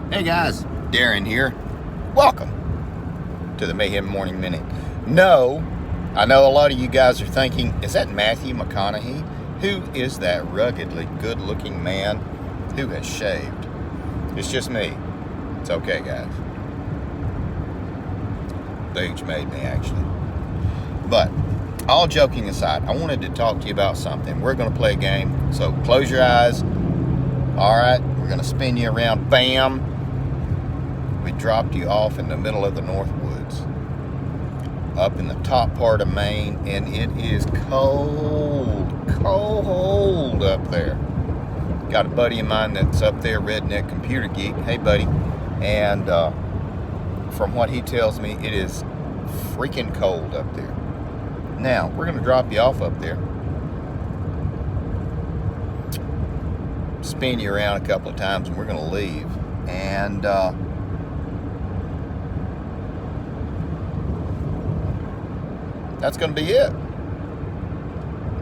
Hey guys, Darren here. Welcome to the Mayhem Morning Minute. No, I know a lot of you guys are thinking, is that Matthew McConaughey? Who is that ruggedly good-looking man who has shaved? It's just me. It's okay, guys. They each made me, actually. But, all joking aside, I wanted to talk to you about something. We're going to play a game, so close your eyes. Alright, we're going to spin you around. Bam! We dropped you off in the middle of the North Woods, up in the top part of Maine, and it is cold up there. Got a buddy of mine that's up there, Redneck Computer Geek. Hey, buddy. And from what he tells me, it is freaking cold up there. Now, we're going to drop you off up there, spin you around a couple of times, and we're going to leave. And that's going to be it.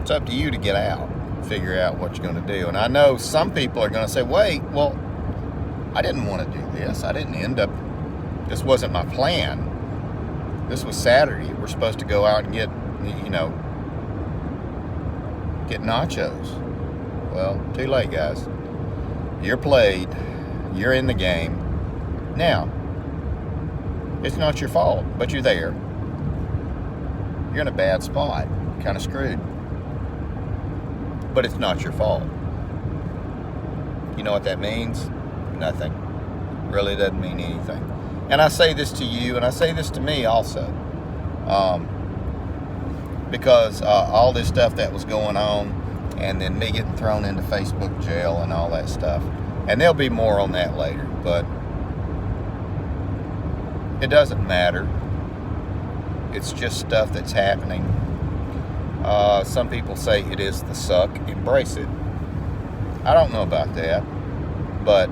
It's up to you to get out, figure out what you're going to do. And I know some people are going to say, wait, well, I didn't want to do this. I didn't end up, this wasn't my plan. This was Saturday. We're supposed to go out and get nachos. Well, too late, guys. You're played. You're in the game. Now, it's not your fault, but you're there. You're in a bad spot, kind of screwed. But it's not your fault. You know what that means? Nothing. Really doesn't mean anything. And I say this to you, and I say this to me also. Because all this stuff that was going on, and then me getting thrown into Facebook jail and all that stuff. And there'll be more on that later, but it doesn't matter. It's just stuff that's happening. Some people say it is the suck. Embrace it. I don't know about that. But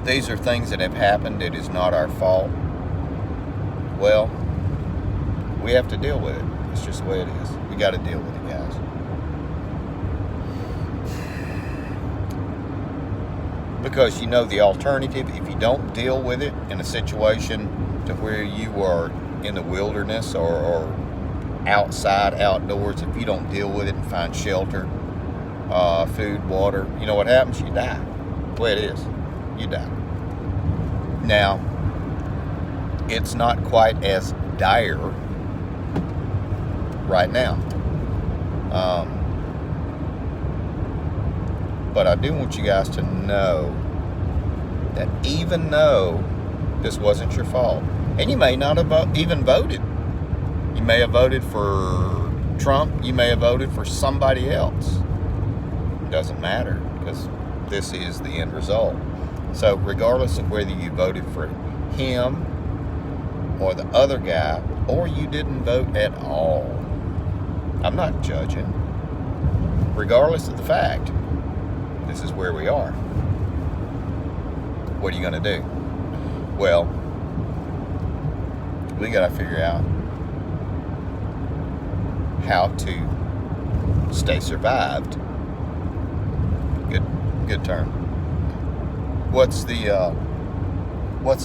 these are things that have happened. It is not our fault. Well, we have to deal with it. It's just the way it is. We got to deal with it, guys. Because you know the alternative, if you don't deal with it in a situation to where you are in the wilderness or outside, outdoors, if you don't deal with it and find shelter, food, water, you know what happens? You die. The way it is, you die. Now, it's not quite as dire right now. But I do want you guys to know that even though this wasn't your fault, and you may not have even voted. You may have voted for Trump. You may have voted for somebody else. It doesn't matter, because this is the end result. So regardless of whether you voted for him or the other guy, or you didn't vote at all, I'm not judging. Regardless of the fact, this is where we are. What are you going to do? Well, we got to figure out how to stay survived. Good term. What's the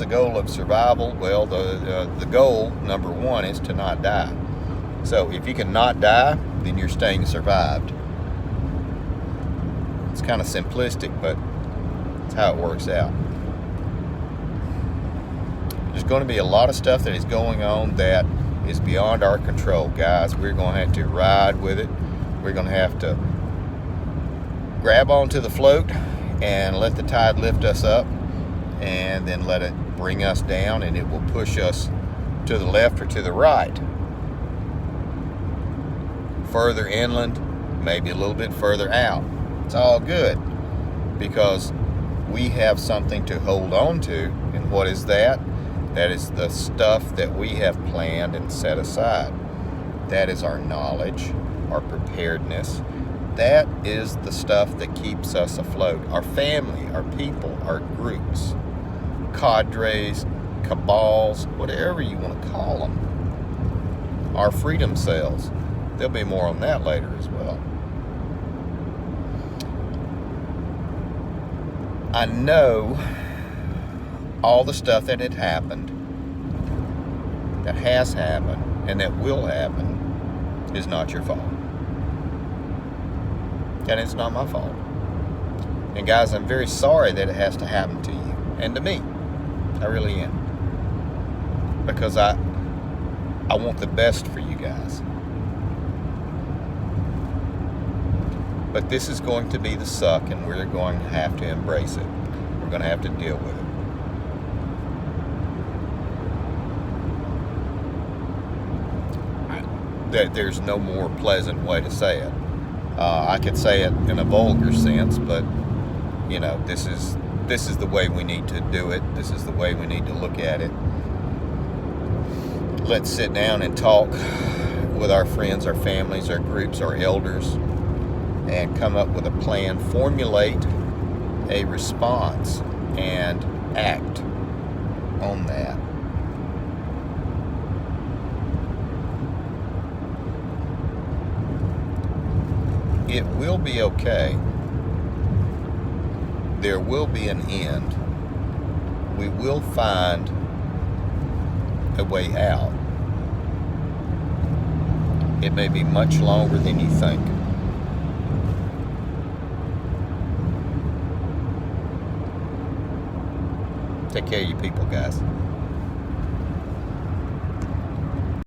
goal of survival? Well, the goal, number one, is to not die. So if you can not die, then you're staying survived. It's kind of simplistic, but it's how it works out. There's going to be a lot of stuff that is going on that is beyond our control, guys. We're going to have to ride with it. We're going to have to grab onto the float and let the tide lift us up, and then let it bring us down, and it will push us to the left or to the right. Further inland, maybe a little bit further out. It's all good, because we have something to hold on to. And what is that? That is the stuff that we have planned and set aside. That is our knowledge, our preparedness. That is the stuff that keeps us afloat. Our family, our people, our groups, cadres, cabals, whatever you want to call them. Our freedom cells. There'll be more on that later as well. I know all the stuff that had happened, that has happened, and that will happen is not your fault. And it's not my fault. And guys, I'm very sorry that it has to happen to you and to me. I really am. Because I want the best for you guys. But this is going to be the suck, and we're going to have to embrace it. We're going to have to deal with it. There's no more pleasant way to say it. I could say it in a vulgar sense, but you know, this is the way we need to do it. This is the way we need to look at it. Let's sit down and talk with our friends, our families, our groups, our elders, and come up with a plan, formulate a response, and act on that. It will be okay. There will be an end. We will find a way out. It may be much longer than you think. Take care of you people, guys.